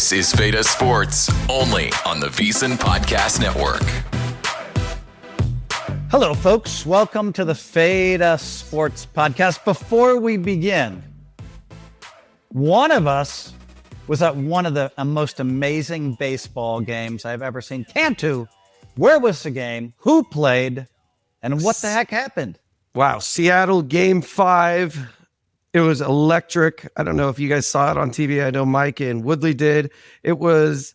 This is Veda Sports, only on the VSiN Podcast Network. Hello, folks. Welcome to the Veda Sports Podcast. Before we begin, one of us was at one of the most amazing baseball games I've ever seen. Cantu, where was the game? Who played? And what the heck happened? Wow, Seattle Game 5. It was electric. I don't know if you guys saw it on TV. I know Mike and Woodley did. It was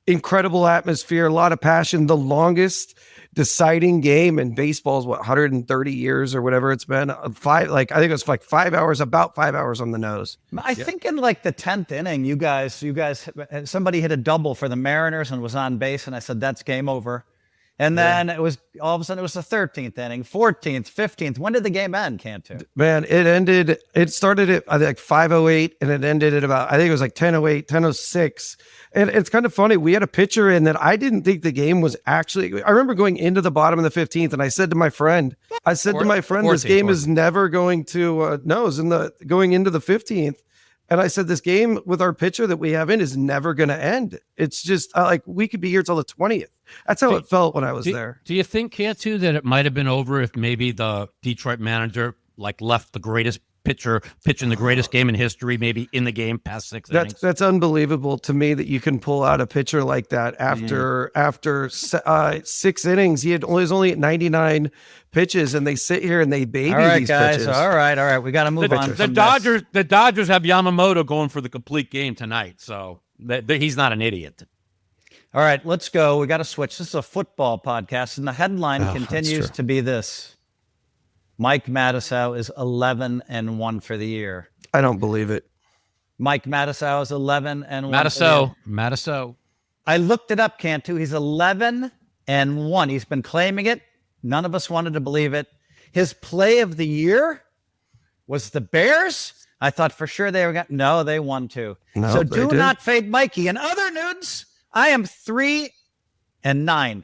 incredible atmosphere, a lot of passion. The longest deciding game in baseball is 130 years or whatever it's been. I think it was like 5 hours, about 5 hours on the nose. I think in like the 10th inning, you guys, somebody hit a double for the Mariners and was on base, and I said, that's game over. And then it was all of a sudden it was the 13th inning, 14th, 15th. When did the game end, Cantu? Man, it started at I think 5:08 and it ended at about, I think it was like 10:08, 10:06. And it's kind of funny. We had a pitcher in that I didn't think the game was actually, I remember going into the bottom of the 15th and I said to my friend, this game is never going to, going into the 15th. And I said, this game with our pitcher that we have in is never going to end. It's just we could be here till the 20th. That's how it felt when I was there. Do you think, Cantu, that it might have been over if maybe the Detroit manager left the greatest pitcher pitching the greatest game in history, maybe in the game past 6 innings? That's unbelievable to me that you can pull out a pitcher like that after 6 innings. He was only at 99 pitches, and they sit here and they baby these pitches. All right. We got to move on. The Dodgers have Yamamoto going for the complete game tonight, so he's not an idiot. All right, let's go. We got to switch. This is a football podcast, and the headline continues to be this. Mike Matusow is 11-1 for the year. I don't believe it. Mike Matusow is 11-1. Matusow. I looked it up, Cantu. He's 11-1. He's been claiming it. None of us wanted to believe it. His play of the year was the Bears. I thought for sure they were no, they won too. No, so do not fade Mikey. In other news, I am 3-9. 9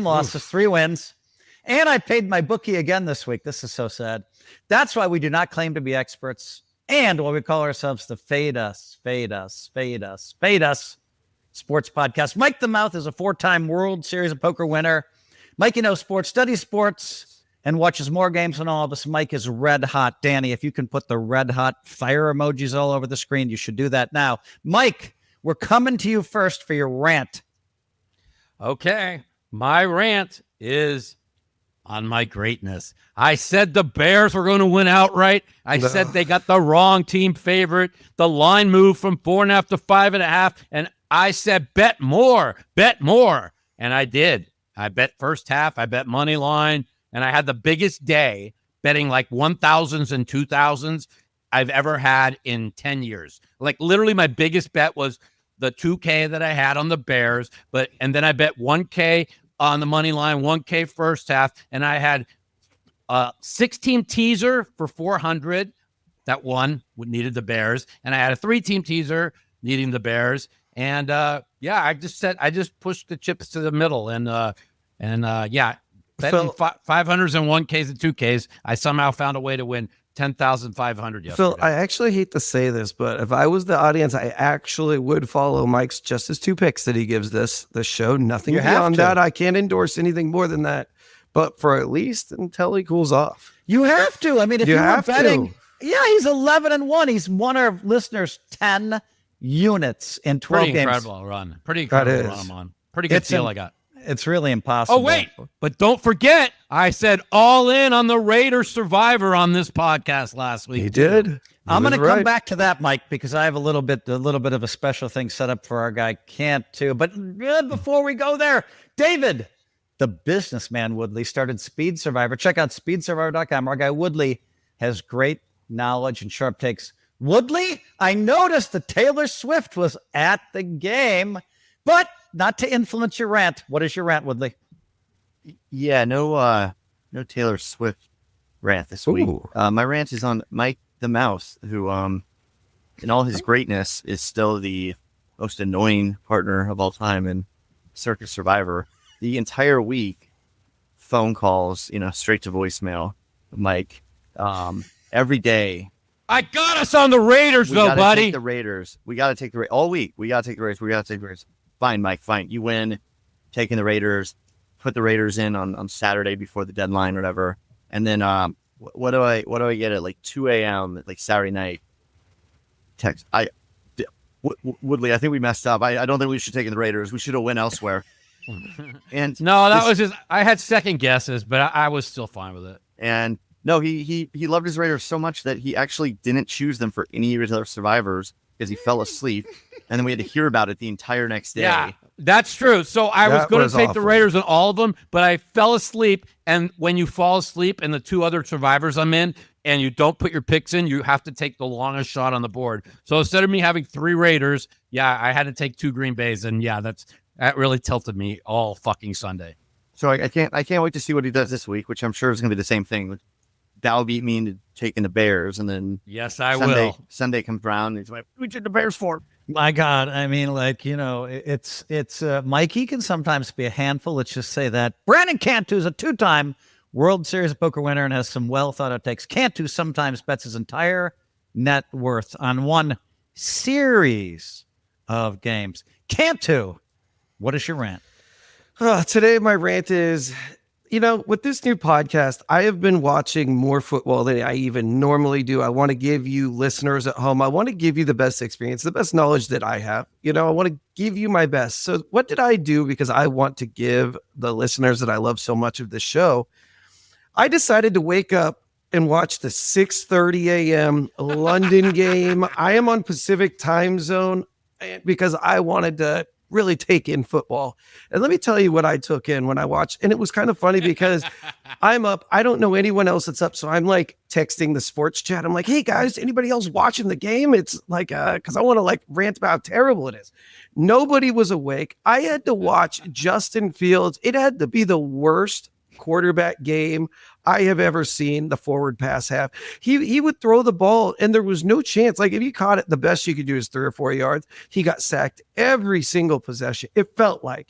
losses, 3 wins. And I paid my bookie again this week. This is so sad. That's why we do not claim to be experts. And why we call ourselves the Fade Us Sports Podcast. Mike the Mouth is a 4-time World Series of Poker winner. Mikey knows sports, studies sports, and watches more games than all of us. Mike is red hot. Danny, if you can put the red hot fire emojis all over the screen, you should do that now. Mike, we're coming to you first for your rant. Okay. My rant is on my greatness. I said the Bears were going to win outright. I said they got the wrong team favorite. The line moved from 4.5 to 5.5. And I said, bet more. And I did. I bet first half. I bet money line. And I had the biggest day betting like 1,000s and 2,000s I've ever had in 10 years. Like literally my biggest bet was the 2K that I had on the Bears. And then I bet 1K on the money line, 1K first half, and I had a 16 teaser for 400. That one needed the Bears, and I had a 3-team teaser needing the Bears, and I just pushed the chips to the middle, betting 500s and 1Ks and 2Ks, I somehow found a way to win 10,500 yesterday. Phil, I actually hate to say this, but if I was the audience, I actually would follow Mike's just as 2 picks that he gives this show. Nothing beyond that. I can't endorse anything more than that. But for at least until he cools off. You have to. I mean, if you were betting, he's 11-1. He's won our listeners 10 units in 12 games. Pretty incredible run I'm on. Pretty good deal I got. It's really impossible. Oh, wait. But don't forget, I said all in on the Raiders Survivor on this podcast last week. He did. I'm going to come back to that, Mike, because I have a little bit of a special thing set up for our guy Cantu. But before we go there, David, the businessman Woodley, started Speed Survivor. Check out speedsurvivor.com. Our guy Woodley has great knowledge and sharp takes. Woodley, I noticed that Taylor Swift was at the game, but not to influence your rant. What is your rant, Woodley? Yeah, no Taylor Swift rant this week. My rant is on Mike the Mouse, who, in all his greatness, is still the most annoying partner of all time in Circus Survivor. The entire week, phone calls, straight to voicemail. Mike, every day I got us on the Raiders, We though, gotta buddy. take the Raiders. We got to take the Raiders all week. We got to take the Raiders. Fine, Mike. Fine. You win. Taking the Raiders. Put the Raiders in on Saturday before the deadline, whatever. And then what do I get at like 2 a.m. like Saturday night? Text. Woodley, I think we messed up. I don't think we should take in the Raiders. We should have went elsewhere. And No, that was just, I had second guesses, but I was still fine with it. And no, he loved his Raiders so much that he actually didn't choose them for any of his other survivors because he fell asleep, and then we had to hear about it the entire next day. Yeah, that's true. So I was That going was to take the awful. Raiders on all of them, but I fell asleep. And when you fall asleep and the two other survivors I'm in, and you don't put your picks in, you have to take the longest shot on the board. So instead of me having 3 Raiders, I had to take 2 Green Bays, and that really tilted me all fucking Sunday. So I can't wait to see what he does this week, which I'm sure is going to be the same thing. That'll beat me into taking the Bears, and then Yes, I Sunday, will. Sunday comes around, and he's like, "We took the Bears for." My God, I mean, like, it's Mikey can sometimes be a handful. Let's just say that. Brandon Cantu is a 2-time World Series poker winner and has some well thought out takes. Cantu sometimes bets his entire net worth on one series of games. Cantu, what is your rant? Today, my rant is, with this new podcast, I have been watching more football than I even normally do. I want to give you listeners at home, I want to give you the best experience, the best knowledge that I have. I want to give you my best. So what did I do? Because I want to give the listeners that I love so much of this show, I decided to wake up and watch the 6:30 a.m. London game. I am on Pacific time zone because I wanted to really take in football. And let me tell you what I took in when I watched. And it was kind of funny because I'm up. I don't know anyone else that's up. So I'm like texting the sports chat. I'm like, hey guys, anybody else watching the game? It's like, cause I want to like rant about how terrible it is. Nobody was awake. I had to watch Justin Fields. It had to be the worst quarterback game I have ever seen. The forward pass half, he would throw the ball and there was no chance. Like if you caught it, the best you could do is 3 or 4 yards. He got sacked every single possession. It felt like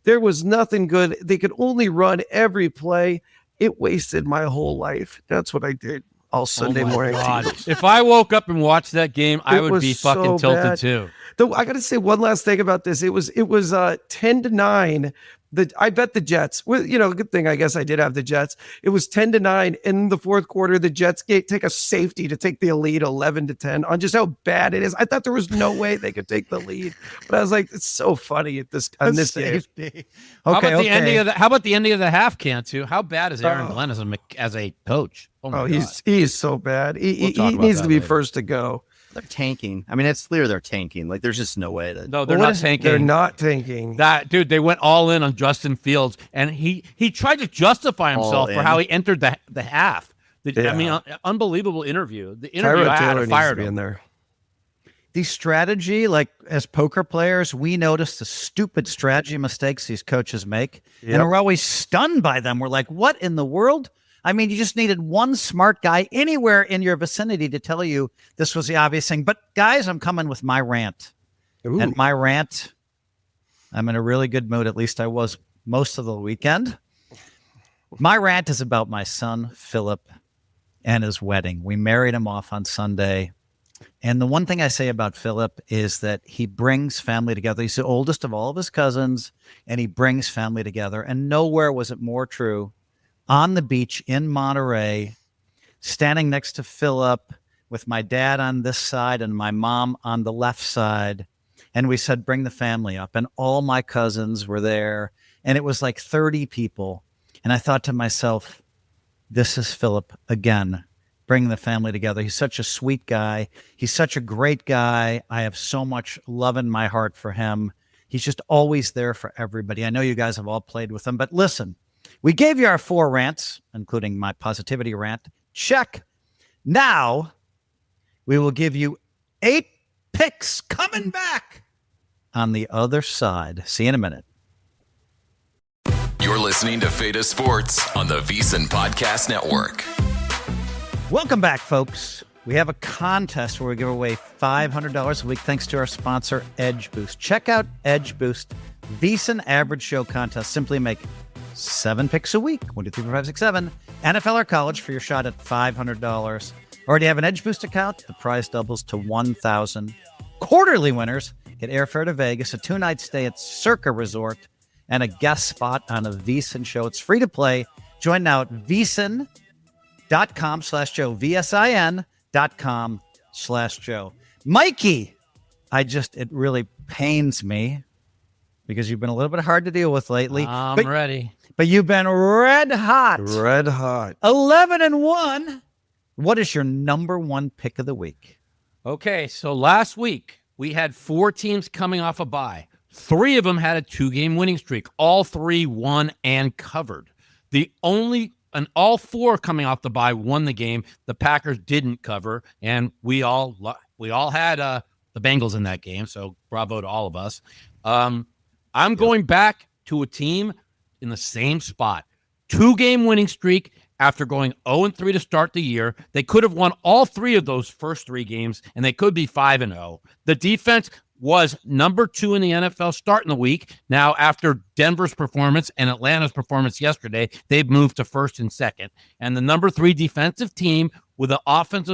there was nothing good. They could only run every play. It wasted my whole life. That's what I did all Sunday morning. God. If I woke up and watched that game, I would be fucking tilted bad. too. Though I got to say one last thing about this. It was 10-9. I bet the Jets. Well, good thing I guess I did have the Jets. It was 10-9 in the fourth quarter. The Jets take a safety to take the lead 11-10 on just how bad it is. I thought there was no way they could take the lead, but I was like, it's so funny at this on this game. How about the ending of the half, Cantu? How bad is Aaron Glenn as a coach? Oh, he's so bad. He talk about needs that to be later. first to go. They're tanking. I mean, it's clear they're tanking. Like, there's just no way that. No, they're not tanking. They're not tanking. That dude, they went all in on Justin Fields, and he tried to justify himself for how he entered the half. I mean, unbelievable interview. The interview Tyrod I had Taylor to fire needs to be in him. there. The strategy, like as poker players, we notice the stupid strategy mistakes these coaches make, and we're always stunned by them. We're like, what in the world? I mean, you just needed one smart guy anywhere in your vicinity to tell you this was the obvious thing. But guys, I'm coming with my rant. Ooh. And my rant, I'm in a really good mood. At least I was most of the weekend. My rant is about my son, Philip, and his wedding. We married him off on Sunday. And the one thing I say about Philip is that he brings family together. He's the oldest of all of his cousins, and he brings family together. And nowhere was it more true. On the beach in Monterey, standing next to Philip with my dad on this side and my mom on the left side. And we said, bring the family up. And all my cousins were there. And it was like 30 people. And I thought to myself, this is Philip again, bringing the family together. He's such a sweet guy. He's such a great guy. I have so much love in my heart for him. He's just always there for everybody. I know you guys have all played with him, but listen, we gave you our 4 rants, including my positivity rant. Check. Now we will give you 8 picks coming back on the other side. See you in a minute. You're listening to Feta Sports on the VSiN Podcast Network. Welcome back, folks. We have a contest where we give away $500 a week thanks to our sponsor, Edge Boost. Check out Edge Boost, VSiN Average Show Contest. Simply make 7 picks a week, 1, 2, 3, 4, 5, 6, 7, NFL or college for your shot at $500. Already have an Edge Boost account? The prize doubles to 1,000. Quarterly winners get airfare to Vegas, a 2-night stay at Circa Resort, and a guest spot on a VSiN show. It's free to play. Join now at VSiN.com/Joe, VSIN.com/Joe. Mikey, it really pains me because you've been a little bit hard to deal with lately. I'm ready. But you've been red hot. Red hot. 11-1. What is your number one pick of the week? Okay, so last week we had 4 teams coming off a bye. 3 of them had a 2-game winning streak. All 3 won and covered. All 4 coming off the bye won the game. The Packers didn't cover, and we all had the Bengals in that game. So bravo to all of us. I'm going back to a team in the same spot. 2-game winning streak after going 0-3 to start the year. They could have won all 3 of those first 3 games, and they could be 5-0. The defense was number 2 in the NFL starting the week. Now, after Denver's performance and Atlanta's performance yesterday, they've moved to first and second. And the number 3 defensive team with an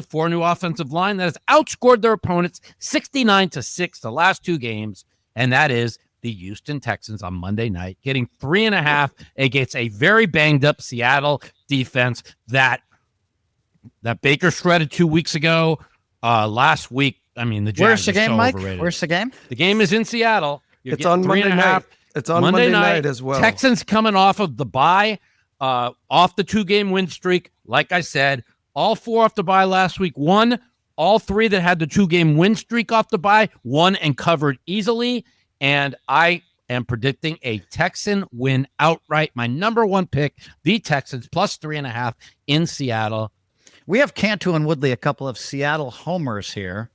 4 new offensive line that has outscored their opponents 69-6 the last 2 games, and that is the Houston Texans on Monday night, getting 3.5 against a very banged-up Seattle defense that Baker shredded 2 weeks ago. Last week, I mean, the Jaguars. Where's the game, so Mike? overrated. Where's the game? The game is in Seattle. It's on Monday night. It's on Monday night as well. Texans coming off of the bye, off the 2-game win streak. Like I said, all 4 off the bye last week won. All 3 that had the 2-game win streak off the bye won and covered easily. And I am predicting a Texan win outright. My number one pick, the Texans, plus 3.5 in Seattle. We have Cantu and Woodley, a couple of Seattle homers here.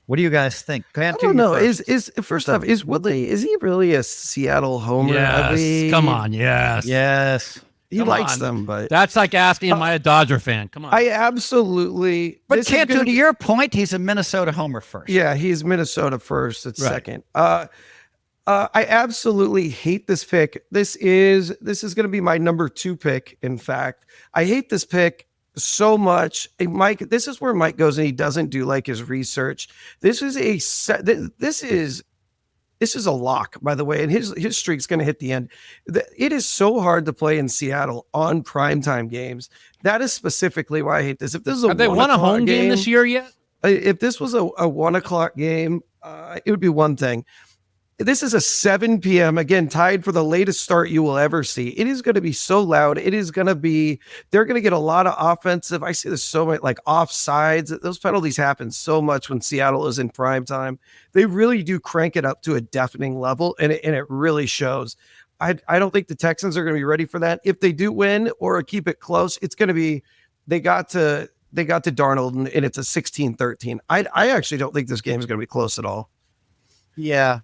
What do you guys think? Cantu, I don't know. first. Is Woodley, is he really a Seattle homer? Yes. Come on. Yes. Yes. He Come likes on. them, but That's like asking, am I a Dodger fan? Come on. I absolutely. But Cantu, to your point, he's a Minnesota homer first. Yeah, he's Minnesota first. It's Right. second. I absolutely hate this pick. This is going to be my number 2 pick. In fact, I hate this pick so much. And Mike, this is where Mike goes and he doesn't do like his research. This is a lock, by the way, and his streak's going to hit the end. It is so hard to play in Seattle on primetime games. That is specifically why I hate this. If this is Have they won a home game this year yet? If this was a 1:00 game, it would be one thing. This is a 7 p.m. again, tied for the latest start you will ever see. It is going to be so loud. They're going to get a lot of offensive. I see this so much, like offsides. Those penalties happen so much when Seattle is in prime time. They really do crank it up to a deafening level, and it really shows. I don't think the Texans are going to be ready for that. If they do win or keep it close, it's going to be they got to Darnold, and it's a 16-13. I actually don't think this game is going to be close at all. Yeah.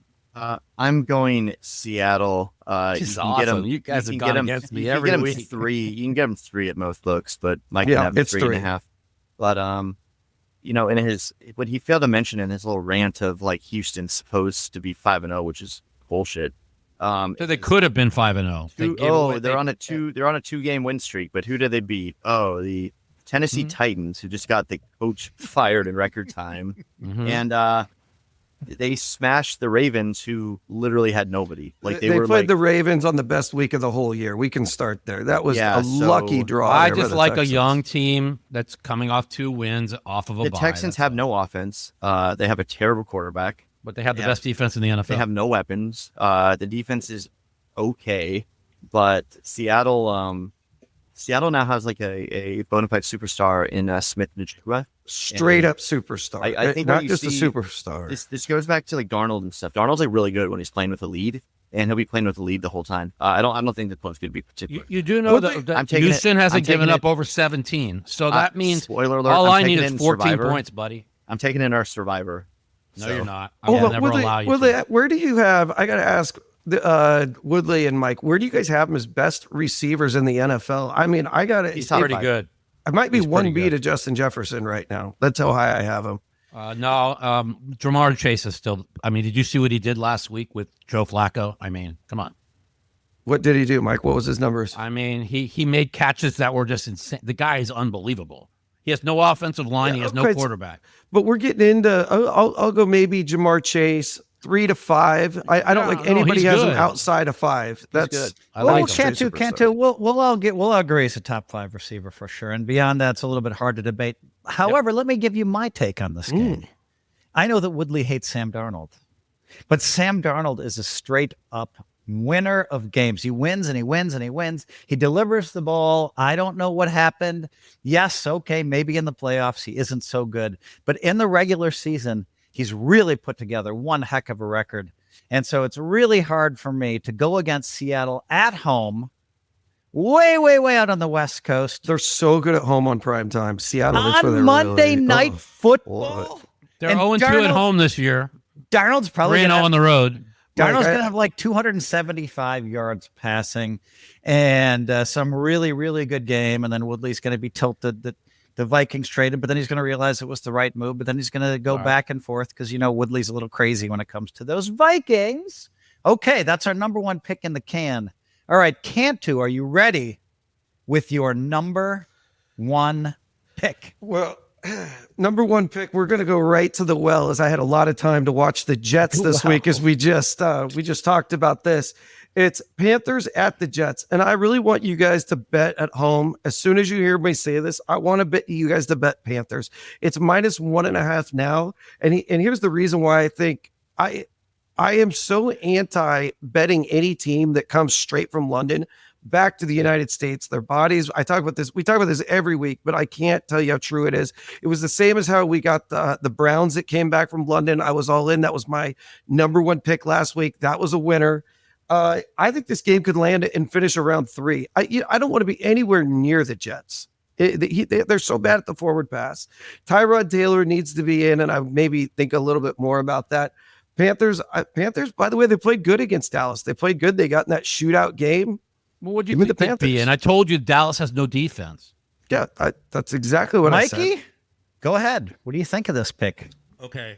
I'm going Seattle. This is awesome. You guys have gone against me every week. 3. You can get them 3 at most books, but Mike Yeah, can have it's 3.5. But what he failed to mention in his little rant of like Houston's supposed to be 5-0, which is bullshit. So they could have been 5-0. They're on a 2-game win streak, but who did they beat? Oh, the Tennessee Titans, who just got the coach fired in record time. And they smashed the Ravens, who literally had nobody. Like they played the Ravens on the best week of the whole year. We can start there. That was lucky draw. I there by just the like Texans. a young team that's coming off 2 wins off of a The bye. Texans have no offense. They have a terrible quarterback. But they have the best defense in the NFL. They have no weapons. The defense is okay, but Seattle now has like a bona fide superstar in Smith Najua. Straight up superstar. I think not what you just a see- superstar. This goes back to like Darnold and stuff. Darnold's like really good when he's playing with a lead, and he'll be playing with the lead the whole time. I don't think the point's going to be particular. You do know I'm that taking Houston it- hasn't I'm taking given up it- over 17. So that means spoiler alert, all I'm I taking need it is in 14 Survivor. points, buddy. I'm taking in our Survivor. No, So- you're not. I will Hold on, never allow you to. where do you have? I got to ask Woodley and Mike. Where do you guys have them as best receivers in the NFL? I mean, I got to. He's pretty good. I might be He's one pretty B good. to Justin Jefferson right now. That's how high I have him. Jamar Chase is still. I mean, did you see what he did last week with Joe Flacco? I mean, come on. What did he do, Mike? What was his numbers? I mean, he made catches that were just insane. The guy is unbelievable. He has no offensive line. He has no okay, quarterback. But we're getting into. I'll go maybe Jamar Chase 3 to 5. I don't like anybody has him outside of 5. That's good. I well, like him. Cantu. We'll all agree he's a top 5 receiver for sure. And beyond that, it's a little bit hard to debate. However, let me give you my take on this game. I know that Woodley hates Sam Darnold, but Sam Darnold is a straight up winner of games. He wins and he wins and he wins. He delivers the ball. I don't know what happened. Yes, okay, maybe in the playoffs he isn't so good, but in the regular season, he's really put together one heck of a record. And so it's really hard for me to go against Seattle at home, way out on the West Coast. They're so good at home on prime time. Seattle, that's where On they're Monday Night Football. They're 0-2 at home this year. Darnold's probably 3-0 on the road. Darnold's going to have like 275 yards passing and some really, really good game. And then Woodley's going to be tilted that the Vikings traded, but then he's going to realize it was the right move. But then he's going to go back and forth because, Woodley's a little crazy when it comes to those Vikings. Okay, that's our number 1 pick in the can. All right, Cantu, are you ready with your number 1 pick? Well, number 1 pick, we're going to go right to the well, as I had a lot of time to watch the Jets this week, as we just talked about this. It's Panthers at the Jets, and I really want you guys to bet at home. As soon as you hear me say this, I want to bet you guys to bet Panthers. It's -1.5 now, and here's the reason why I think I am so anti betting any team that comes straight from London back to the United States. Their bodies, we talk about this every week, but I can't tell you how true it is. It was the same as how we got the Browns that came back from London. I was all in. That was my number 1 pick last week. That was a winner. I think this game could land and finish around 3. I don't want to be anywhere near the Jets. They're so bad at the forward pass. Tyrod Taylor needs to be in, and I maybe think a little bit more about that. Panthers, by the way, they played good against Dallas. They played good. They got in that shootout game. Well, what do you think they'd be? And I told you Dallas has no defense. Yeah, that's exactly what I said. Mikey, go ahead. What do you think of this pick? Okay.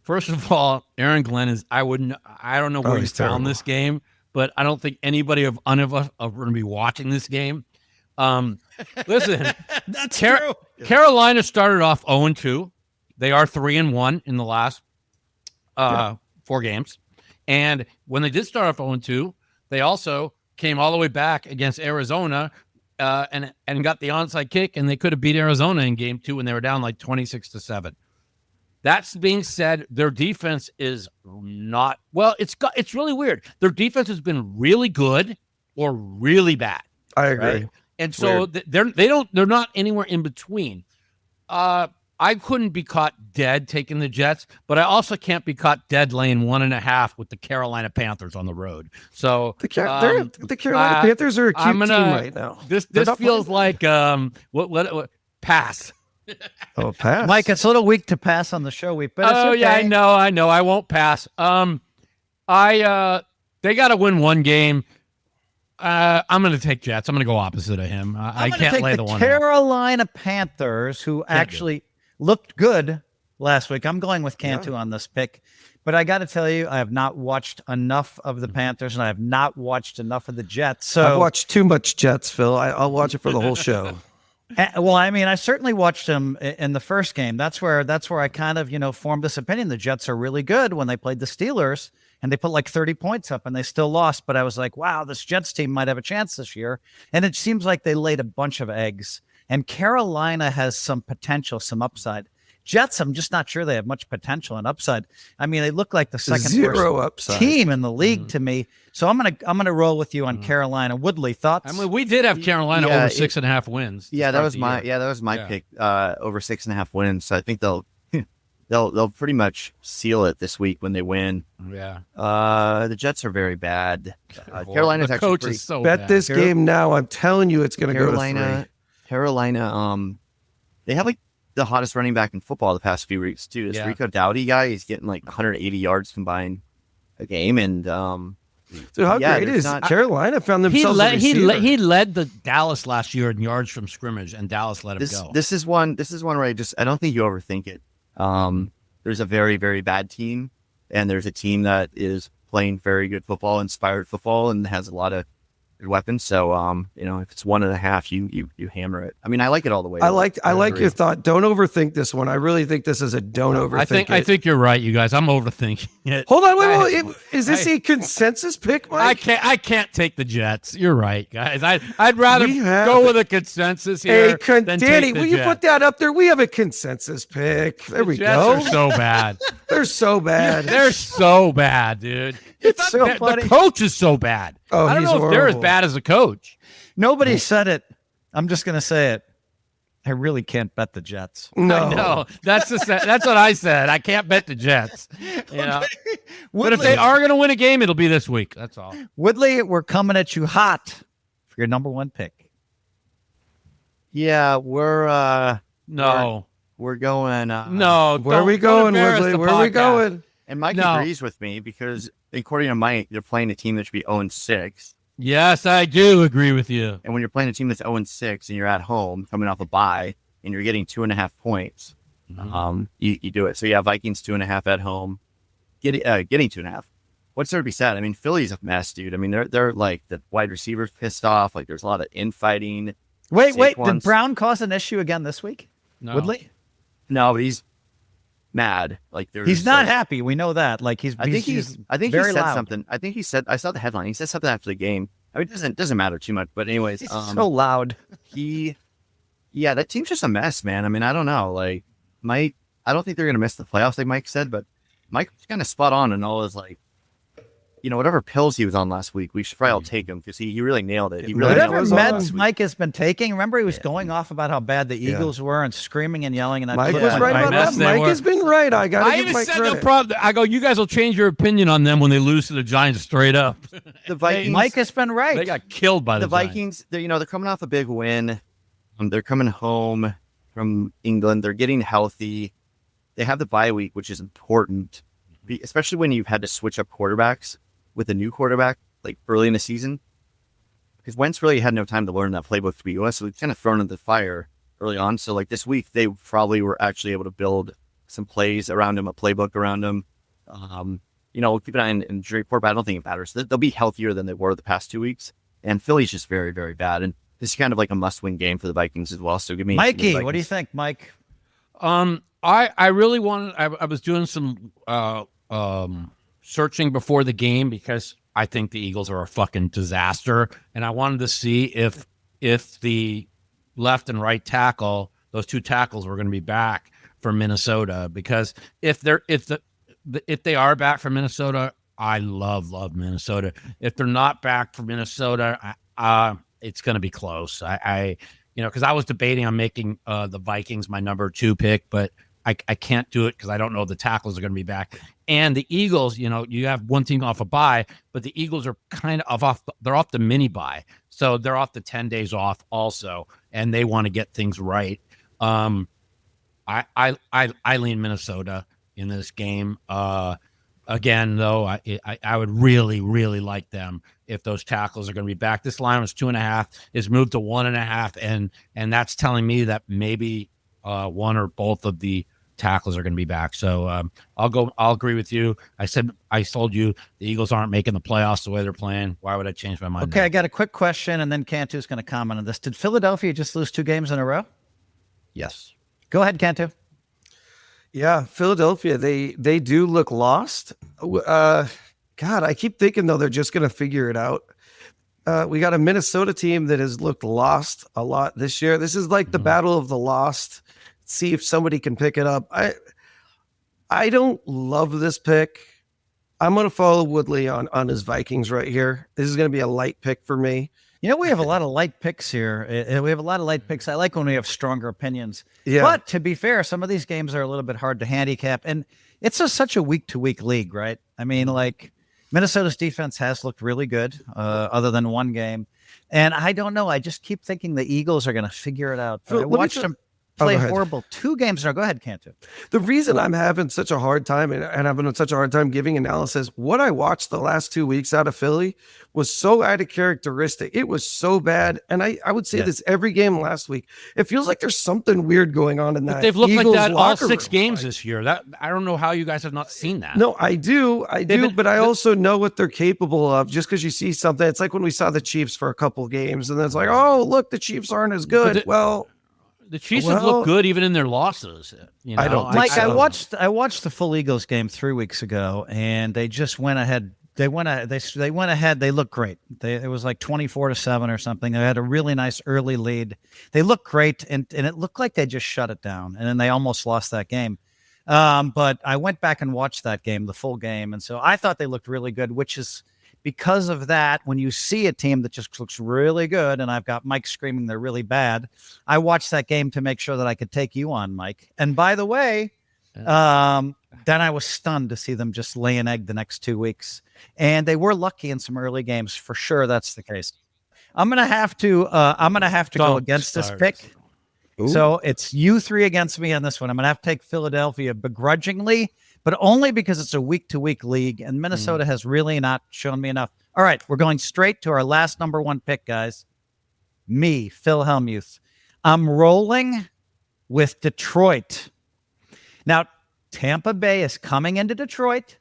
First of all, Aaron Glenn is, I don't know where he's found this game, but I don't think any of us are going to be watching this game. Listen, that's true. Carolina started off 0-2. They are 3-1 in the last 4 games. And when they did start off 0-2, they also came all the way back against Arizona and got the onside kick, and they could have beat Arizona in game 2 when they were down like 26-7. That's being said, their defense is not well. It's really weird. Their defense has been really good or really bad. I agree. Right? And so they're not anywhere in between. I couldn't be caught dead taking the Jets, but I also can't be caught dead laying 1.5 with the Carolina Panthers on the road. So the Carolina Panthers are a cute team right now. This feels like what pass. Oh, pass. Mike, it's a little weak to pass on the show week, but it's okay. Yeah, I know. I won't pass. They got to win one game. I'm going to take Jets. I'm going to go opposite of him. I can't lay the one. Carolina Panthers, who actually looked good last week. I'm going with Cantu on this pick, but I got to tell you, I have not watched enough of the Panthers, and I have not watched enough of the Jets. So I've watched too much Jets, Phil. I'll watch it for the whole show. Well, I mean, I certainly watched them in the first game. That's where I kind of, formed this opinion. The Jets are really good when they played the Steelers, and they put like 30 points up, and they still lost. But I was like, wow, this Jets team might have a chance this year. And it seems like they laid a bunch of eggs. And Carolina has some potential, some upside. Jets, I'm just not sure they have much potential and upside. I mean, they look like the second worst team in the league to me. So I'm gonna roll with you on Carolina. Woodley, thoughts? I mean, we did have Carolina over 6.5 wins. Yeah, that was my pick. Over 6.5 wins. So I think they'll pretty much seal it this week when they win. Yeah. The Jets are very bad. Carolina's the actually coach pretty, is so bet bad. this game now. I'm telling you, it's going to go to 3. Carolina, they have like the hottest running back in football the past few weeks too. This Rico Dowdy guy, he's getting like 180 yards combined a game, and so how great is Carolina found themselves? He led the Dallas last year in yards from scrimmage, and Dallas let him go. This is one where I don't think you overthink it. There's a very, very bad team, and there's a team that is playing very good football, inspired football, and has a lot of weapon. So, if it's 1.5, you hammer it. I mean, I like it all the way. I like your thought. Don't overthink this one. I really think this is a don't overthink I think you're right, you guys. I'm overthinking it. Hold on, wait. Is this a consensus pick, Mike? I can't take the Jets. You're right, guys. I'd rather go with a consensus here. Than Danny, take the will you Jets. put that up there? We have a consensus pick. There we Jets go. are so bad. They're so bad. They're so bad, dude. It's so funny. The coach is so bad. Oh, I don't he's know if they're as horrible. bad as a coach. Nobody said it. I'm just going to say it. I really can't bet the Jets. No. No, that's what I said. I can't bet the Jets. You know? But if Woodley, they are going to win a game, it'll be this week. That's all. Woodley, we're coming at you hot for your number one pick. Yeah, we're No. going. No. Where are we don't going, embarrass Woodley? the Where are we podcast. going? And Mike No. agrees with me because according to Mike, they're playing a team that should be 0-6. Yes, I do agree with you. And when you're playing a team that's 0-6 and you're at home coming off a bye and you're getting 2.5 points, you do it. So yeah, Vikings 2.5 at home, getting 2.5. What's there to be said? I mean, Philly's a mess, dude. I mean, they're like the wide receivers pissed off. Like there's a lot of infighting. Wait. Did Saquon's- Brown cause an issue again this week? No. Woodley? No, but he's mad. Like He's not happy. We know that. Like I think he very said loud. something. I think he said. I saw the headline. He said something after the game. I mean, it doesn't matter too much. But anyways, He's so loud. that team's just a mess, man. I mean, I don't know. Like, I don't think they're gonna miss the playoffs, like Mike said. But Mike was kind of spot on in all his whatever pills he was on last week. We should probably all take him because he really nailed it. He really Whatever nailed it meds meds Mike has been taking, remember he was going off about how bad the Eagles were and screaming and yelling. And that Mike put was my- right my about mess that. they Mike were. has been right. I got I to give even Mike said credit. no problem. I go, you guys will change your opinion on them when they lose to the Giants straight up. The Vikings. Mike has been right. They got killed by the the Giants. Vikings. They're coming off a big win. They're coming home from England. They're getting healthy. They have the bye week, which is important, especially when you've had to switch up quarterbacks with a new quarterback like early in the season. Because Wentz really had no time to learn that playbook to be US, so he's kind of thrown into the fire early on. So like this week, they probably were actually able to build some plays around him, a playbook around him. We'll keep an eye on injury report, but I don't think it matters. They'll be healthier than they were the past 2 weeks. And Philly's just very, very bad. And this is kind of like a must-win game for the Vikings as well. So give me Mikey, the what do you Vikings. think, Mike? I really wanted. I was doing some searching before the game because I think the Eagles are a fucking disaster, and I wanted to see if the left and right tackle, those two tackles, were going to be back for Minnesota. Because if they are back for Minnesota, I love Minnesota. If they're not back for Minnesota, it's going to be close. Because I was debating on making the Vikings my number 2 pick, but I can't do it because I don't know the tackles are going to be back. And the Eagles, you have one team off a bye, but the Eagles are kind of they're off the mini bye. So they're off the 10 days off also, and they want to get things right. I lean Minnesota in this game. Again, though, I would really, really like them if those tackles are going to be back. This line was 2.5, is moved to 1.5, and that's telling me that maybe one or both of the tackles are going to be back. So I'll agree with you. I told you the Eagles aren't making the playoffs the way they're playing. Why would I change my mind? Okay, now? I got a quick question, and then Cantu's going to comment on this. Did Philadelphia just lose 2 games in a row? Yes. Go ahead, Cantu. Yeah, Philadelphia, they do look lost. God, I keep thinking, though, they're just going to figure it out. We got a Minnesota team that has looked lost a lot this year. This is like the battle of the lost. See if somebody can pick it up. I don't love this pick. I'm going to follow Woodley on his Vikings right here. This is going to be a light pick for me. We have a lot of light picks here. We have a lot of light picks. I like when we have stronger opinions. Yeah. But to be fair, some of these games are a little bit hard to handicap. And it's such a week-to-week league, right? I mean, like, Minnesota's defense has looked really good, other than one game. And I don't know. I just keep thinking the Eagles are going to figure it out. Phil, I watched them. play go ahead. horrible 2 games in a row. Go ahead, Cantu. The reason I'm having such a hard time and having such a hard time giving analysis, what I watched the last 2 weeks out of Philly was so out of characteristic. It was so bad. And I would say this every game last week. It feels like there's something weird going on in that. But they've looked Eagles like that all 6 room. games this year. That I don't know how you guys have not seen that. No, I do, but I also know what they're capable of. Just because you see something, it's like when we saw the Chiefs for a couple games, and then it's like, oh, look, the Chiefs aren't as good. The Chiefs have looked good even in their losses. You know? I don't think Mike, so. I watched the full Eagles game 3 weeks ago, and they just went ahead. They went ahead. They looked great. It was like 24-7 or something. They had a really nice early lead. They looked great, and it looked like they just shut it down, and then they almost lost that game. But I went back and watched that game, the full game, and so I thought they looked really good, which is because of that. When you see a team that just looks really good, and I've got Mike screaming they're really bad, I watched that game to make sure that I could take you on, Mike. And by the way, then I was stunned to see them just lay an egg the next 2 weeks. And they were lucky in some early games. For sure, that's the case. I'm gonna have to go against this pick. Ooh. So it's you 3 against me on this one. I'm gonna have to take Philadelphia begrudgingly, but only because it's a week-to-week league, and Minnesota has really not shown me enough. All right, we're going straight to our last number 1 pick, guys. Me, Phil Hellmuth. I'm rolling with Detroit. Now, Tampa Bay is coming into Detroit.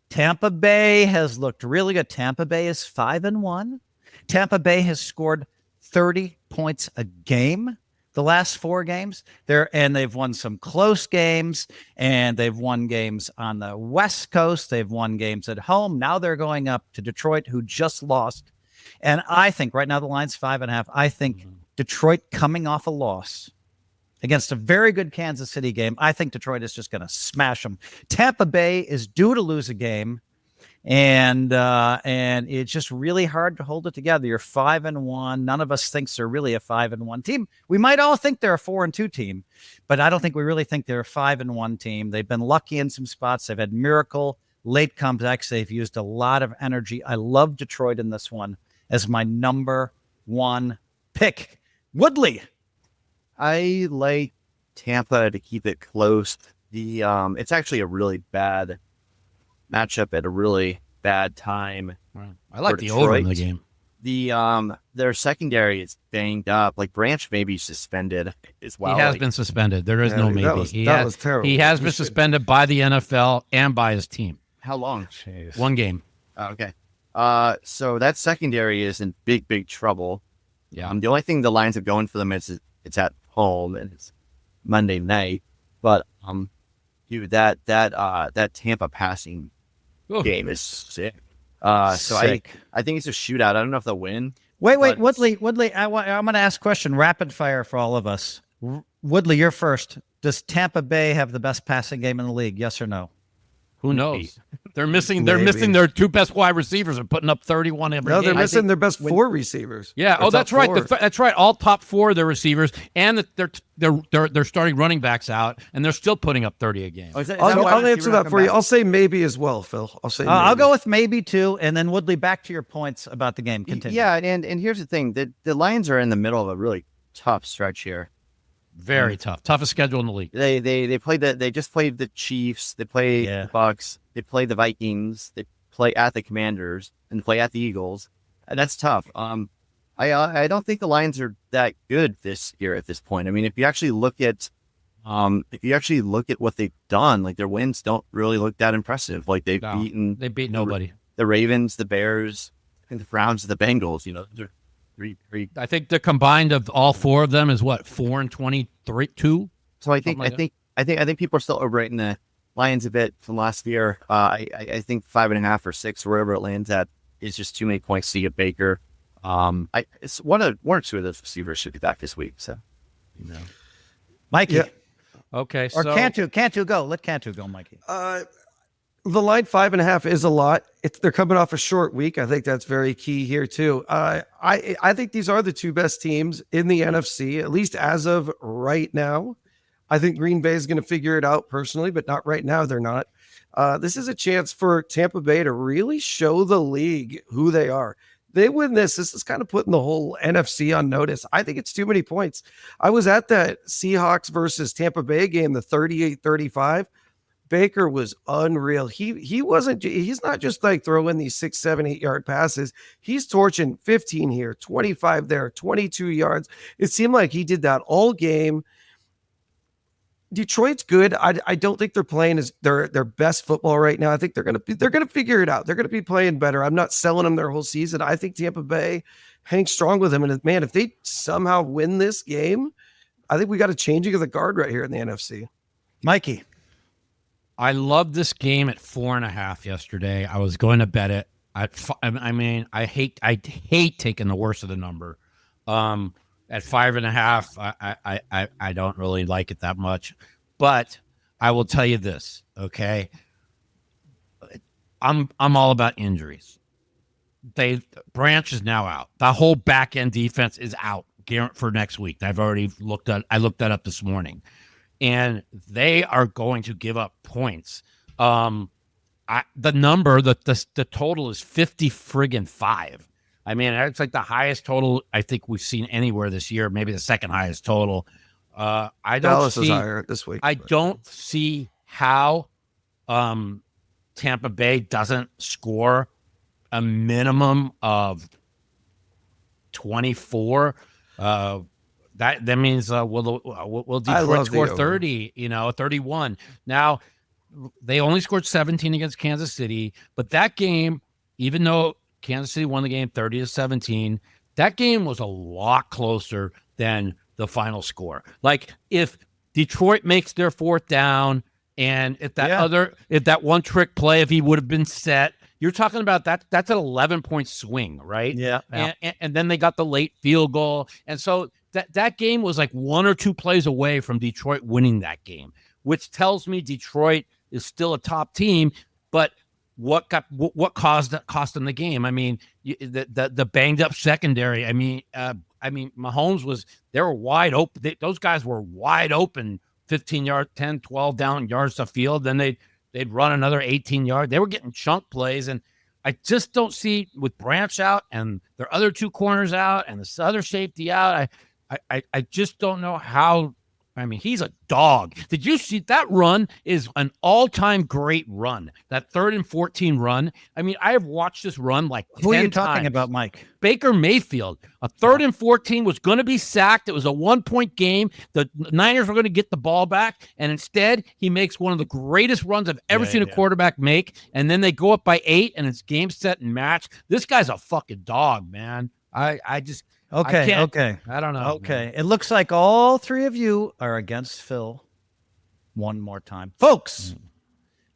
Tampa Bay has looked really good. Tampa Bay is 5-1. Tampa Bay has scored 30 points a game the last 4 games. They've won some close games, and they've won games on the West Coast. They've won games at home. Now they're going up to Detroit, who just lost. And I think right now the line's 5.5. I think Detroit coming off a loss against a very good Kansas City game, I think Detroit is just going to smash them. Tampa Bay is due to lose a game, and it's just really hard to hold it together. You're 5-1. None of us thinks they're really a 5-1 team. We might all think they're a 4-2 team, but I don't think we really think they're a 5-1 team. They've been lucky in some spots. They've had miracle late comebacks. They've used a lot of energy. I love Detroit in this one as my number 1 pick. Woodley. I like Tampa to keep it close. It's actually a really bad matchup at a really bad time. I like the over in the game. Their secondary is banged up. Like Branch may be suspended as well. He has been suspended. There is no maybe. That was terrible. He has been suspended by the NFL and by his team. How long? Jeez. 1 game. Okay. So that secondary is in big trouble. Yeah. The only thing the Lions have going for them is it's at home and it's Monday night. But that Tampa passing game is sick. So I think it's a shootout. I don't know if they'll win. Wait, Woodley, I'm going to ask a question, rapid fire for all of us. Woodley, you're first. Does Tampa Bay have the best passing game in the league? Yes or no? Who knows? They're missing their 2 best wide receivers and putting up 31 every game. No, they're missing their best 4 receivers. Yeah. Oh, that's right. That's right. All top 4 of their receivers, and they're starting running backs out, and they're still putting up 30 a game. I'll answer that for you. I'll say maybe as well, Phil. I'll go with maybe too, and then Woodley, back to your points about the game. Continue. Yeah, and here's the thing: the Lions are in the middle of a really tough stretch here. Very tough. Toughest schedule in the league. They just played the Chiefs. They play the Bucs. They play the Vikings. They play at the Commanders and play at the Eagles. And that's tough. I don't think the Lions are that good this year at this point. I mean, if you actually look at what they've done, like their wins don't really look that impressive. Like they beat nobody. The Ravens, the Bears, and the Browns, the Bengals. You know, they're three. I think the combined of all 4 of them is what 4-23-2. So I think people are still overrating the Lions a bit from last year. I think 5.5 or 6, wherever it lands at, is just too many points to get Baker. It's one or 2 of those receivers should be back this week. So, Mikey. Yeah. Okay. Or Cantu go. Let Cantu go, Mikey. The line 5.5 is a lot. They're coming off a short week. I think that's very key here too. I think these are the 2 best teams in the NFC, at least as of right now. I think Green Bay is going to figure it out personally, but not right now. They're not. This is a chance for Tampa Bay to really show the league who they are. they win this is kind of putting the whole NFC on notice. I think it's too many points. I was at that Seahawks versus Tampa Bay game, the 38-35. Baker was unreal. He's not just like throwing these 6, 7, 8 yard passes. He's torching 15 here, 25 there, 22 yards. It seemed like he did that all game. Detroit's good. I don't think they're playing as their best football right now. I think they're gonna figure it out. They're gonna be playing better. I'm not selling them their whole season. I think Tampa Bay hangs strong with them. And man, if they somehow win this game, I think we got a changing of the guard right here in the NFC. Mikey. I loved this game at 4.5 yesterday. I was going to bet it. I hate taking the worst of the number. At 5.5, I don't really like it that much. But I will tell you this, okay? I'm all about injuries. Branch is now out. The whole back end defense is out for next week. I looked that up this morning. And they are going to give up points. The total is 50-5. I mean, it's like the highest total I think we've seen anywhere this year, maybe the second highest total. Dallas is higher this week. I don't see how Tampa Bay doesn't score a minimum of 24. That means will Detroit score 30, 31. Now, they only scored 17 against Kansas City, but that game, even though Kansas City won the game 30-17, that game was a lot closer than the final score. Like, if Detroit makes their fourth down and if that one trick play, if he would have been set, you're talking about that's an 11-point swing, right? Yeah. And then they got the late field goal. And so that game was like 1 or 2 plays away from Detroit winning that game, which tells me Detroit is still a top team. But what cost them the game? I mean, the banged up secondary. I mean, Mahomes they were wide open. Those guys were wide open, 15 yards, 10, 12 down yards to field. Then they'd run another 18 yards. They were getting chunk plays, and I just don't see, with Branch out and their other 2 corners out and this other safety out, I just don't know how. I mean, he's a dog. Did you see that run? Is an all-time great run. That 3rd and 14 run. I mean, I have watched this run like 10 times. Who are you talking about, Mike? Baker Mayfield. A 3rd and 14 was going to be sacked. It was a 1-point game. The Niners were going to get the ball back, and instead he makes one of the greatest runs I've ever seen a quarterback make, and then they go up by 8, and it's game, set, and match. This guy's a fucking dog, man. I just... Okay. I don't know. Okay. Man. It looks like all 3 of you are against Phil one more time. Folks,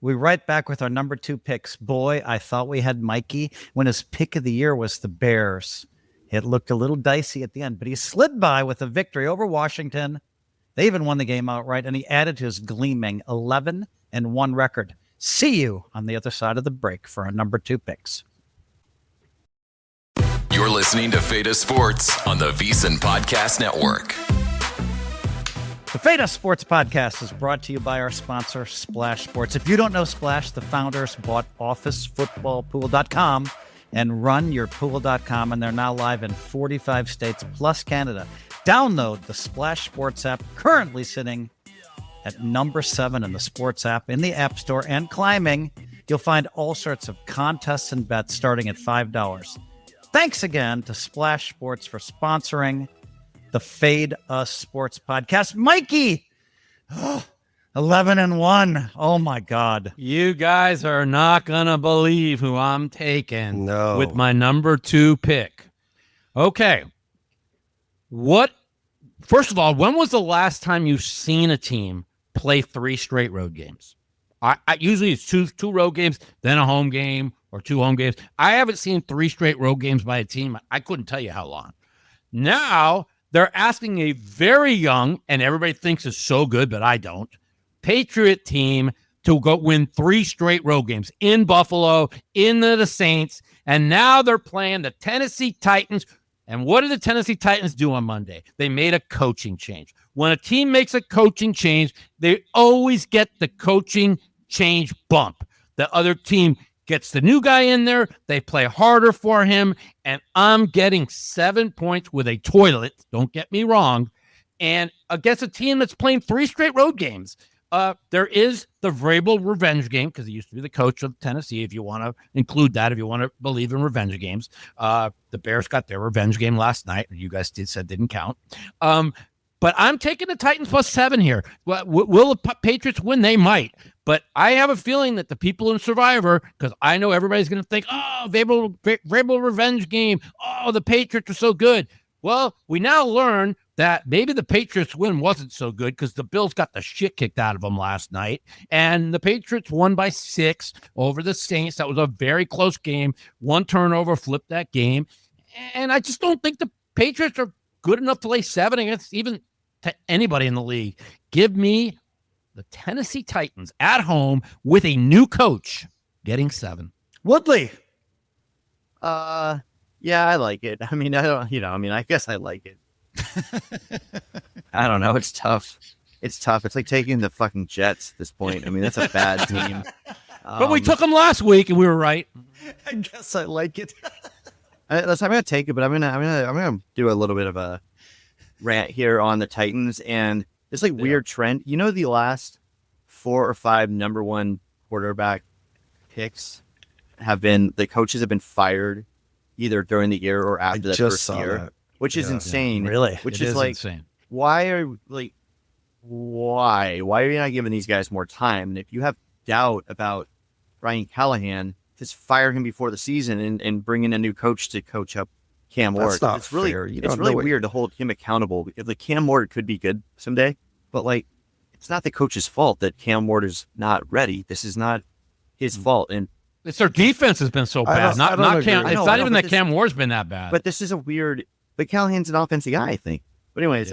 we're right back with our number 2 picks. Boy, I thought we had Mikey when his pick of the year was the Bears. It looked a little dicey at the end, but he slid by with a victory over Washington. They even won the game outright, and he added to his gleaming 11-1 record. See you on the other side of the break for our number 2 picks. You're listening to Feta Sports on the VSiN Podcast Network. The Feta Sports Podcast is brought to you by our sponsor, Splash Sports. If you don't know Splash, the founders bought OfficeFootballPool.com and run your pool.com, and they're now live in 45 states plus Canada. Download the Splash Sports app, currently sitting at number 7 in the sports app in the App Store and climbing. You'll find all sorts of contests and bets starting at $5. Thanks again to Splash Sports for sponsoring the Fade Us Sports Podcast. Mikey, 11-1. Oh, my God. You guys are not going to believe who I'm taking with my number 2 pick. Okay. First of all, when was the last time you've seen a team play 3 straight road games? I usually it's two road games, then a home game, or 2 home games. I haven't seen 3 straight road games by a team. I couldn't tell you how long. Now they're asking a very young, and everybody thinks is so good, but I don't, Patriot team to go win 3 straight road games in Buffalo, into the Saints, and now they're playing the Tennessee Titans. And what did the Tennessee Titans do on Monday? They made a coaching change. When a team makes a coaching change, they always get the coaching change bump. The other team gets the new guy in there. They play harder for him, and I'm getting 7 points with a toilet. Don't get me wrong. And against a team that's playing 3 straight road games. There is the Vrabel revenge game because he used to be the coach of Tennessee, if you want to include that, if you want to believe in revenge games. The Bears got their revenge game last night. You guys said didn't count. But I'm taking the Titans plus 7 here. Will the Patriots win? They might. But I have a feeling that the people in Survivor, because I know everybody's going to think, oh, Vrabel revenge game. Oh, the Patriots are so good. Well, we now learn that maybe the Patriots win wasn't so good because the Bills got the shit kicked out of them last night. And the Patriots won by 6 over the Saints. That was a very close game. 1 turnover flipped that game. And I just don't think the Patriots are good enough to lay 7 against even to anybody in the league. Give me the Tennessee Titans at home with a new coach getting 7. Woodley. Yeah, I like it. I mean, I guess I like it. I don't know. It's tough. It's like taking the fucking Jets at this point. I mean, that's a bad team. But we took them last week and we were right. I guess I like it. I'm gonna take it, but I'm gonna do a little bit of a rant here on the Titans and this weird trend. You know, the last 4 or 5 number 1 quarterback picks the coaches have been fired either during the year or after that first year, which is insane. Really, which is insane. Why are you not giving these guys more time? And if you have doubt about Brian Callahan, just fire him before the season and bring in a new coach to coach up Cam Ward. That's not it's really fair. It's really weird to hold him accountable. If Cam Ward could be good someday, but it's not the coach's fault that Cam Ward is not ready. This is not his fault. And it's their defense has been so bad. Not Cam. It's not even that Cam Ward's been that bad. But this is a weird. But Callahan's an offensive guy, I think. But anyways,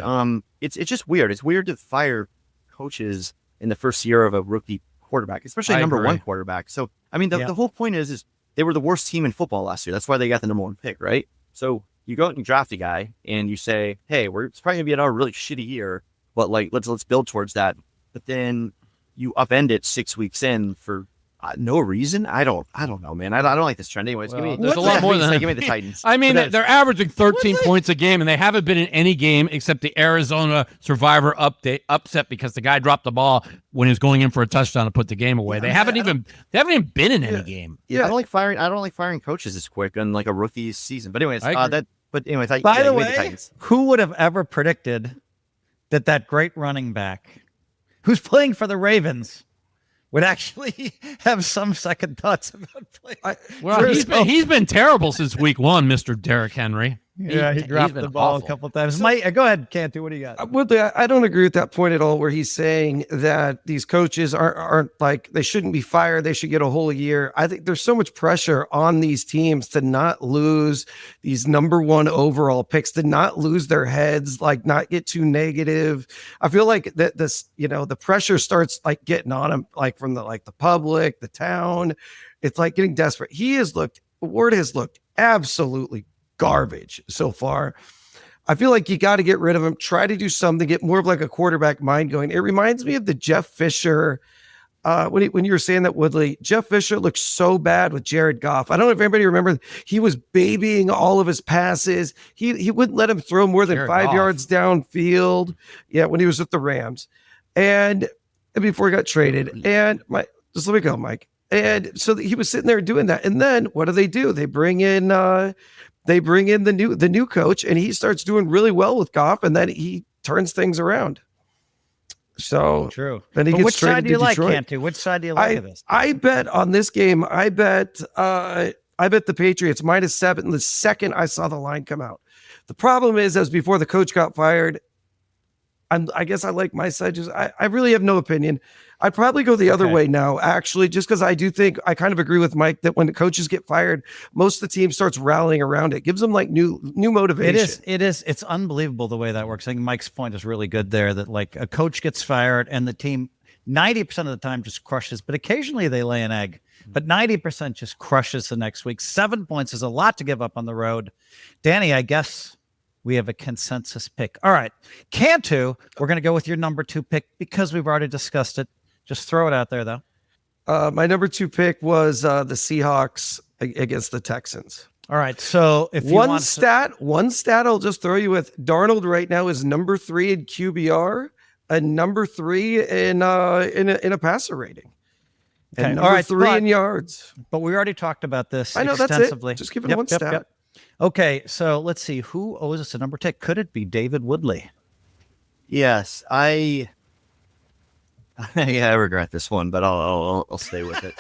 it's just weird. It's weird to fire coaches in the first year of a rookie quarterback, especially number 1 quarterback. So I mean, the whole point is they were the worst team in football last year. That's why they got the number 1 pick, right? So you go out and draft a guy, and you say, "Hey, it's probably gonna be another really shitty year, but let's build towards that." But then you upend it 6 weeks in for no reason. I don't know, man. I don't like this trend. Anyways, there's a lot more than that. Give me the Titans. I mean, they're averaging 13 points a game, and they haven't been in any game except the Arizona Survivor upset because the guy dropped the ball when he was going in for a touchdown to put the game away. They haven't even been in any game. Yeah, I don't like firing coaches this quick on a rookie season. But anyways, by the way, the who would have ever predicted that great running back who's playing for the Ravens would actually have some second thoughts about playing? He's been terrible since week 1, Mr. Derrick Henry. Yeah, he dropped the ball a couple times. Mike, go ahead, Cantu. What do you got? Woodley, I don't agree with that point at all, where he's saying that these coaches aren't they shouldn't be fired. They should get a whole year. I think there's so much pressure on these teams to not lose these number 1 overall picks, to not lose their heads, not get too negative. I feel like that the pressure starts getting on them, from the public, the town. It's getting desperate. Ward has looked absolutely garbage so far. I feel like you got to get rid of him, try to do something, get more of a quarterback mind going. It reminds me of the Jeff Fisher, when you were saying that, Woodley. Jeff Fisher looked so bad with Jared Goff. I don't know if anybody remembers, he was babying all of his passes. He wouldn't let him throw more than 5 yards downfield. Yeah, when he was with the Rams. And before he got traded. And just let me go, Mike. And so he was sitting there doing that. And then what do? They bring in the new coach, and he starts doing really well with Goff, and then he turns things around. So true. Then he gets which side do you like, Detroit. Cantu? Which side do you like of this? I bet on this game. I bet the Patriots -7 the second I saw the line come out. The problem is, as before the coach got fired, I guess I like my side. I really have no opinion. I'd probably go the other way now, actually, just because I do think I kind of agree with Mike that when the coaches get fired, most of the team starts rallying around it. Gives them new motivation. It's unbelievable the way that works. I think Mike's point is really good there, that a coach gets fired and the team 90% of the time just crushes, but occasionally they lay an egg. But 90% just crushes the next week. 7 points is a lot to give up on the road. Danny, I guess we have a consensus pick. All right. Cantu, we're going to go with your number 2 pick because we've already discussed it. Just throw it out there, though. My number 2 pick was the Seahawks against the Texans. All right. So if you one want stat I'll just throw you with. Darnold right now is number 3 in QBR and number 3 in a passer rating. Okay. And All number right, 3 in yards. But we already talked about this I know extensively. that's it. Just give it one stat. Okay, so let's see who owes us a number 10. Could it be David Woodley? Yes, I regret this one, but I'll stay with it.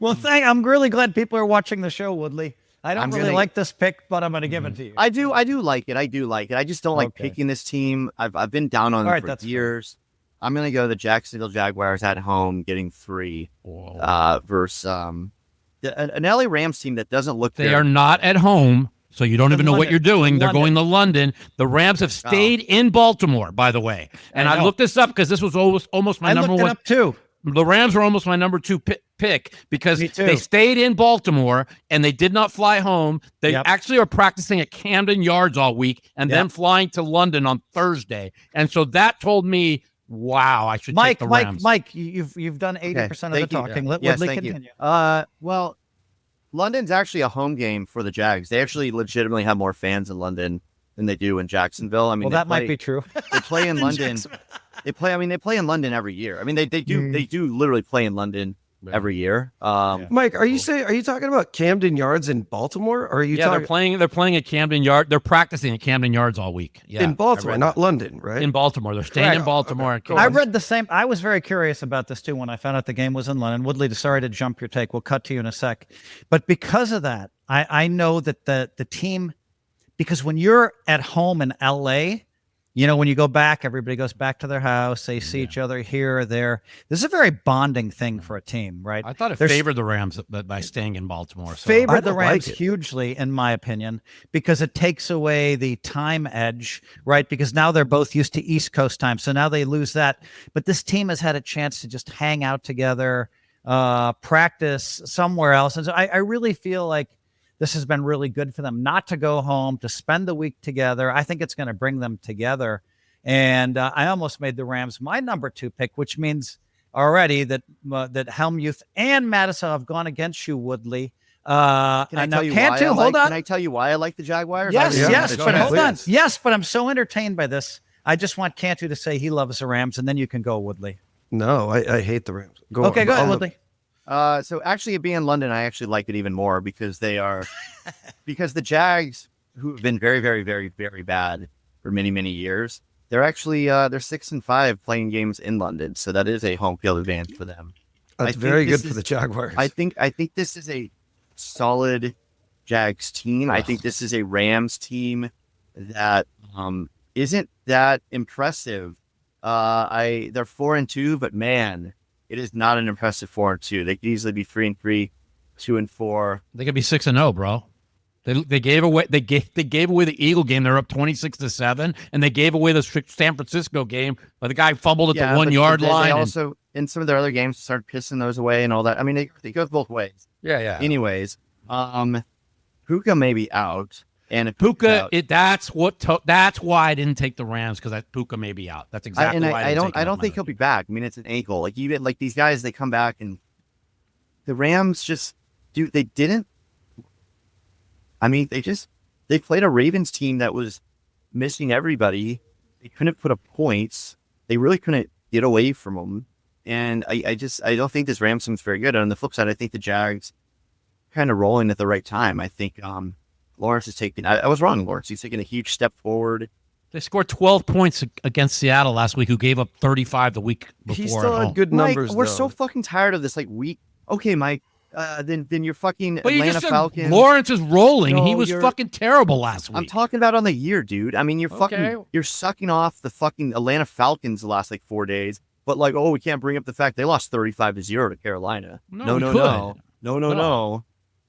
Well, I'm really glad people are watching the show, Woodley. I don't really like this pick, but I'm going to give it to you. I do like it. I just don't like picking this team. I've been down on them for years. Fair. I'm going to go the Jacksonville Jaguars at home, getting 3 versus an LA Rams team that doesn't look. They are not at home, so you don't even know what you're doing. They're going to London. The Rams have stayed in Baltimore, by the way. And I looked this up because this was almost my number 1. I looked it up too. The Rams were almost my number 2 pick because they stayed in Baltimore and they did not fly home. They actually are practicing at Camden Yards all week and then flying to London on Thursday. And so that told me, wow, I should take the Rams. Mike, you've done 80% of the talking. Let Woodley continue. Well, London's actually a home game for the Jags. They actually legitimately have more fans in London than they do in Jacksonville. I mean, that might be true. They play in London. They play in London every year. I mean, they do literally play in London every year. Mike, are you talking about Camden Yards in Baltimore? Or are you they're playing at Camden Yards. They're practicing at Camden Yards all week. Yeah. In Baltimore, not London, right? In Baltimore. They're staying in Baltimore. Okay. I read the same. I was very curious about this too when I found out the game was in London. Woodley, sorry to jump your take. We'll cut to you in a sec. But because of that, I know that the team, because when you're at home in LA, when you go back, everybody goes back to their house. They see each other here or there. This is a very bonding thing for a team, right? I thought it favored the Rams by staying in Baltimore. So. Favored the Rams hugely, in my opinion, because it takes away the time edge, right? Because now they're both used to East Coast time, so now they lose that. But this team has had a chance to just hang out together, practice somewhere else. And so I really feel like this has been really good for them not to go home, to spend the week together. I think it's going to bring them together. And I almost made the Rams my number 2 pick, which means already that Helmuth and Madison have gone against you, Woodley. Can I tell you why I like the Jaguars? Yes, but hold on. Yes, but I'm so entertained by this. I just want Cantu to say he loves the Rams, and then you can go, Woodley. No, I hate the Rams. Go ahead, Woodley. So actually being in London, I actually like it even more because because the Jags, who have been very, very, very, very bad for many, many years, they're actually, they're 6-5 playing games in London. So that is a home field advantage for them. That's very good for the Jaguars. I think this is a solid Jags team. I think this is a Rams team that, isn't that impressive. They're 4-2, but man, it is not an impressive 4-2. They could easily be 3-3, 2-4. They could be 6-0, bro. They gave away the Eagle game. They're up 26-7, and they gave away the San Francisco game, but the guy fumbled at the 1 yard line. They also in some of their other games started pissing those away and all that. I mean, it goes both ways. Yeah. Anyways, Puka may be out. And if Puka, that's why I didn't take the Rams, because Puka may be out. That's exactly why I don't think he'll be back. I mean, it's an ankle. Like these guys, they come back, and the Rams they didn't. I mean, they played a Ravens team that was missing everybody. They couldn't put up points. They really couldn't get away from them. And I don't think this Rams team's very good. And on the flip side, I think the Jags kind of rolling at the right time. I think Lawrence is taking. I was wrong, Lawrence. He's taking a huge step forward. They scored 12 points against Seattle last week, who gave up 35 the week before. He still had good numbers. Mike, we're so fucking tired of this week. Okay, Mike. Then you're fucking but Atlanta Falcons. Lawrence is rolling. He was fucking terrible last week. I'm talking about on the year, dude. I mean, you're sucking off the fucking Atlanta Falcons the last 4 days. But we can't bring up the fact they lost 35-0 to Carolina. No.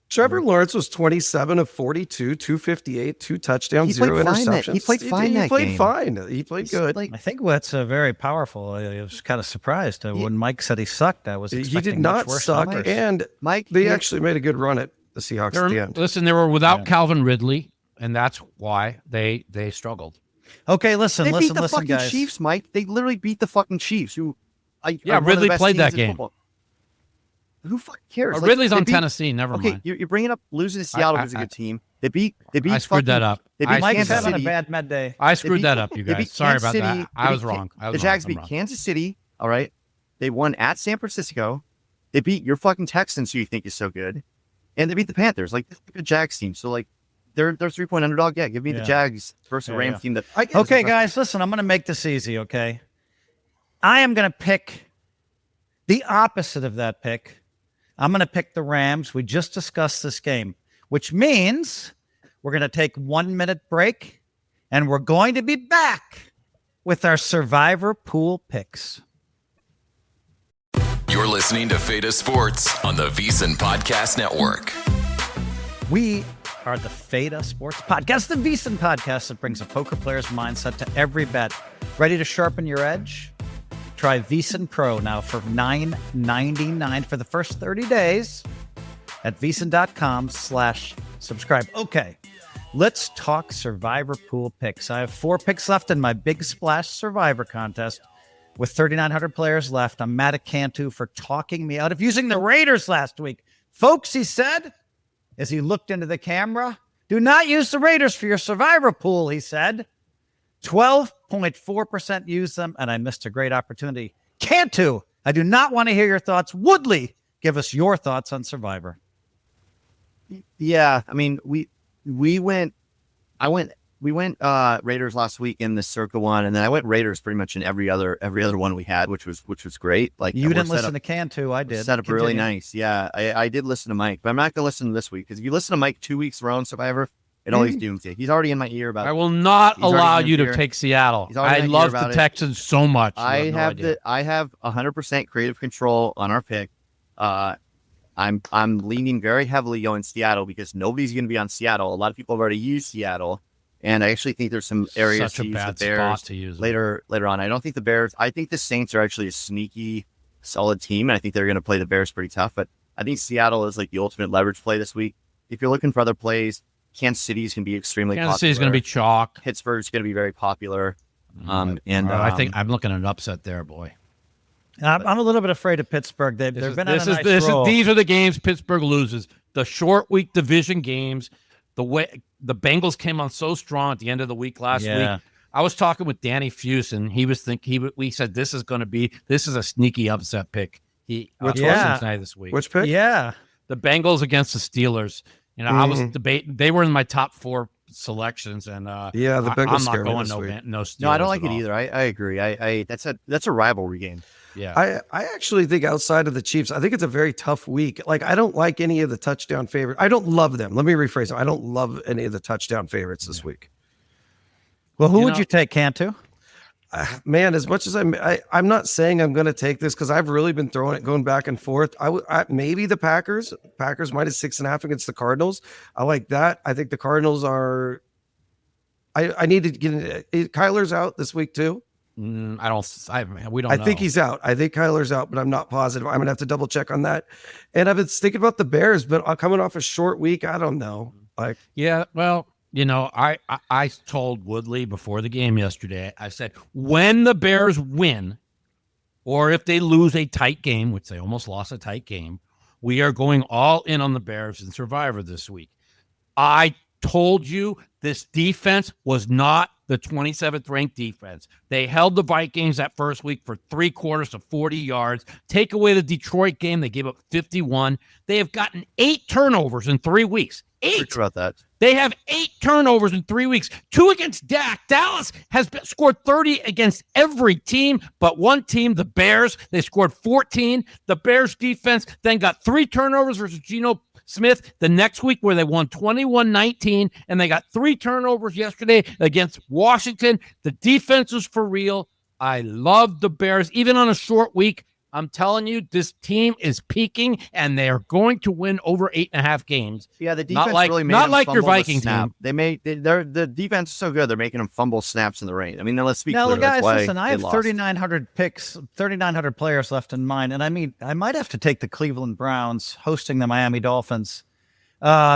Trevor Lawrence was 27 of 42, 258, 2 touchdowns, 0 interceptions. He played fine. He played fine. He played good. I think that's very powerful. I was kind of surprised when Mike said he sucked. I was expecting he did not much worse suck, numbers. And Mike, they actually made a good run at the Seahawks at the end. Listen, they were without Calvin Ridley, and that's why they struggled. Okay, listen, they beat the fucking guys. Chiefs, Mike. They literally beat the fucking Chiefs. Ridley played that game. who fucking cares? Oh, Ridley's they on beat- Tennessee. Never Okay, mind. you're bringing up losing to Seattle, who's a good team. They beat. I screwed that up. They beat Mike's Kansas having a City. bad med day. I screwed beat- that up, you they beat guys. Sorry Kansas about City. that. I was wrong. The Jags beat Kansas City. All right. They won at San Francisco. They beat your fucking Texans, who you think is so good, and they beat the Panthers. Like, this is a good Jags team. So like, they're 3-point underdog. Yeah, give me the Jags versus Rams team. That Okay, guys, listen, I'm going to make this easy, okay? I am going to pick the opposite of that pick. I'm going to pick the Rams. We just discussed this game, which means we're going to take 1 minute break, and we're going to be back with our Survivor Pool picks. You're listening to Feta Sports on the VSiN Podcast Network. We are the Feta Sports Podcast, the VSiN podcast that brings a poker player's mindset to every bet. Ready to sharpen your edge? Try VSiN Pro now for $9.99 for the first 30 days at VSiN.com/subscribe. Okay, let's talk Survivor Pool picks. I have 4 picks left in my Big Splash Survivor contest. With 3,900 players left, I'm mad at Cantu for talking me out of using the Raiders last week. Folks, he said, as he looked into the camera, do not use the Raiders for your Survivor Pool, he said. 12.4% use them, and I missed a great opportunity. Cantu, I do not want to hear your thoughts. Woodley, give us your thoughts on Survivor. Yeah, I mean, we went Raiders last week in the Circa one, and then I went Raiders pretty much in every other one we had, which was great. Like, you didn't listen to Cantu, I did. Set up really nice. Yeah, I did listen to Mike, but I'm not going to listen to this week, because if you listen to Mike 2 weeks in a row on Survivor, it always dooms you. He's already in my ear about. I will not He's allow already you to here. take Seattle. He's already I in my ear love the about it. Texans so much. You I have no have idea. I have 100% creative control on our pick. I'm leaning very heavily on Seattle, because nobody's going to be on Seattle. A lot of people have already used Seattle, and I actually think there's some areas Such a to use bad the Bears spot to use them. later on. I don't think the Bears. I think the Saints are actually a sneaky, solid team, and I think they're going to play the Bears pretty tough. But I think Seattle is like the ultimate leverage play this week. If you're looking for other plays, Kansas City's going to be extremely Kansas popular. City's going to be chalk. Pittsburgh's going to be very popular. I think I'm looking at an upset there, boy. I'm a little bit afraid of Pittsburgh. They've been on a nice roll. These are the games Pittsburgh loses. The short week division games. The way the Bengals came on so strong at the end of the week last week. I was talking with Danny Fuse, and we said this is a sneaky upset pick. Cincinnati this week. Which pick? Yeah. The Bengals against the Steelers. You know, I was debating. They were in my top 4 selections, and the Bengals I'm not scare me going this week. No, no Steelers. I don't like at it all. either. I agree. That's a rivalry game. Yeah. I actually think outside of the Chiefs, I think it's a very tough week. Like, I don't like any of the touchdown favorites. I don't love them. Let me rephrase it. I don't love any of the touchdown favorites this week. Well, who would you take, Cantu? Man, as much as I'm not saying I'm going to take this, because I've really been throwing it, going back and forth. Maybe the Packers minus 6.5 against the Cardinals. I like that. I think the Cardinals are. I need to get Kyler's out this week too. We don't know. I think he's out. I think Kyler's out, but I'm not positive. I'm gonna have to double check on that. And I've been thinking about the Bears, but coming off a short week, I don't know. Like, yeah, well, you know, I told Woodley before the game yesterday, I said, when the Bears win, or if they lose a tight game, which they almost lost a tight game, we are going all in on the Bears in Survivor this week. I told you this defense was not the 27th ranked defense. They held the Vikings that first week for 3/4 to 40 yards. Take away the Detroit game, they gave up 51. They have gotten 8 turnovers in 3 weeks. 8. Talk about that. They have 8 turnovers in 3 weeks. 2 against Dak. Dallas has scored 30 against every team but one team, the Bears. They scored 14. The Bears defense then got 3 turnovers versus Geno Smith the next week, where they won 21-19, and they got 3 turnovers yesterday against Washington. The defense is for real. I love the Bears, even on a short week. I'm telling you, this team is peaking, and they are going to win over 8.5 games. Yeah, the defense really made not them like your fumble the Viking snap. team. The defense is so good, they're making them fumble snaps in the rain. I mean, now let's speak. Now, clear. That's guys, why listen, I they have lost. 3,900 picks, 3,900 players left in mine. And I mean, I might have to take the Cleveland Browns hosting the Miami Dolphins.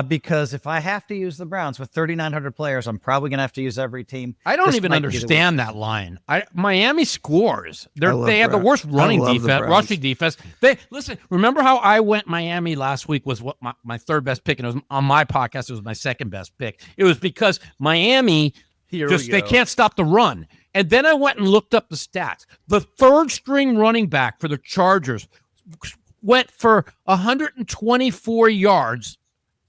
Because if I have to use the Browns with 3,900 players, I'm probably going to have to use every team. I don't This even might be the understand that line. Miami scores. They have the Browns. worst running I love the defense, Browns. rushing defense. They listen. Remember how I went Miami last week was what my third best pick, and it was on my podcast. It was my second best pick. It was because Miami they can't stop the run. And then I went and looked up the stats. The third string running back for the Chargers went for 124 yards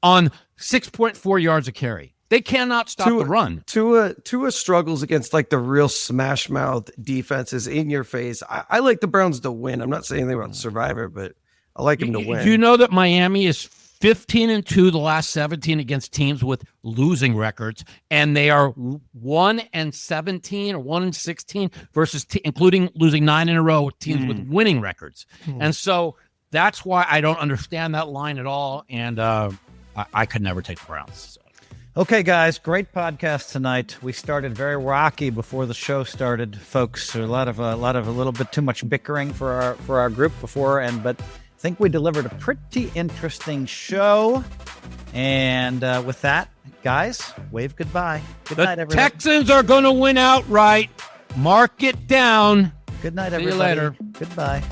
on 6.4 yards a carry. They cannot stop the run. Tua struggles against like the real smash mouth defenses in your face. I like the Browns to win. I'm not saying anything about Survivor, but I like him to win. Do you know that Miami is 15-2 the last 17 against teams with losing records, and they are 1-17 or 1-16 versus including losing 9 in a row with teams with winning records. And so that's why I don't understand that line at all. And I could never take the Browns. So. Okay, guys, great podcast tonight. We started very rocky before the show started, folks. A little bit too much bickering for our group before, but I think we delivered a pretty interesting show. And with that, guys, wave goodbye. Good night, everybody. Texans are going to win outright. Mark it down. Good night, See you everybody. later. Goodbye.